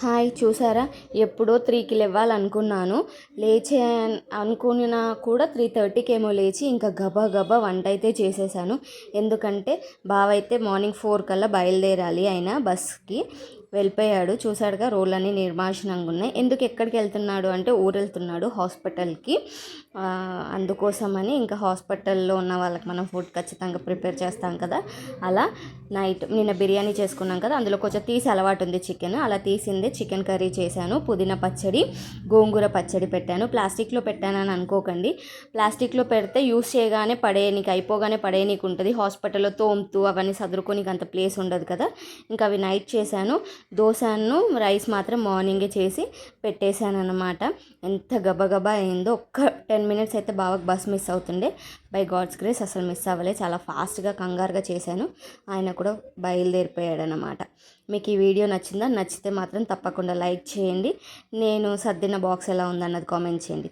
Hi, చూసారా? ఎప్పుడో 3కి లేవాలనుకున్నాను. లేచే అనుకున్నా కూడా 3:30కి ఏమో లేచి ఇంకా గబా గబా వంట అయితే చేసేసాను. ఎందుకంటే బావ అయితే మార్నింగ్ 4 కల్లా బయలుదేరాలి, ఆయన బస్కి వెళ్ళిపోయాడు. చూసాడుగా, రోడ్లన్నీ నిర్మానుష్యంగా ఉన్నాయి. ఎందుకు ఎక్కడికి వెళ్తున్నాడు అంటే ఊరు వెళ్తున్నాడు, హాస్పిటల్కి. అందుకోసమని ఇంకా హాస్పిటల్లో ఉన్న వాళ్ళకి మనం ఫుడ్ ఖచ్చితంగా ప్రిపేర్ చేస్తాం కదా. అలా నైట్ నిన్న బిర్యానీ చేసుకున్నాం కదా, అందులో కొంచెం తీసి అలవాటు ఉంది చికెన్. అలా తీసిందే చికెన్ కర్రీ చేశాను. పుదీనా పచ్చడి, గోంగూర పచ్చడి పెట్టాను. ప్లాస్టిక్లో పెట్టానని అనుకోకండి. ప్లాస్టిక్లో పెడితే యూస్ చేయగానే పడేయనీకి, అయిపోగానే పడేయనీకి ఉంటుంది. హాస్పిటల్లో తోముతూ అవన్నీ సదురుకోనికి అంత ప్లేస్ ఉండదు కదా. ఇంకా అవి నైట్ చేశాను. దోశను రైస్ మాత్రం మార్నింగే చేసి పెట్టేశాను అన్నమాట. ఎంత గబగబా అయిందో. ఒక్క 10 మినిట్స్ అయితే బావకు బస్ మిస్ అవుతుండే. బై గాడ్స్ గ్రేస్ అసలు మిస్ అవ్వలే. చాలా ఫాస్ట్గా కంగారుగా చేశాను. ఆయన కూడా బయలుదేరిపోయాడు అన్నమాట. మీకు ఈ వీడియో నచ్చిందా? నచ్చితే మాత్రం తప్పకుండా లైక్ చేయండి. నేను సర్దిన బాక్స్ ఎలా ఉందన్నది కామెంట్ చేయండి.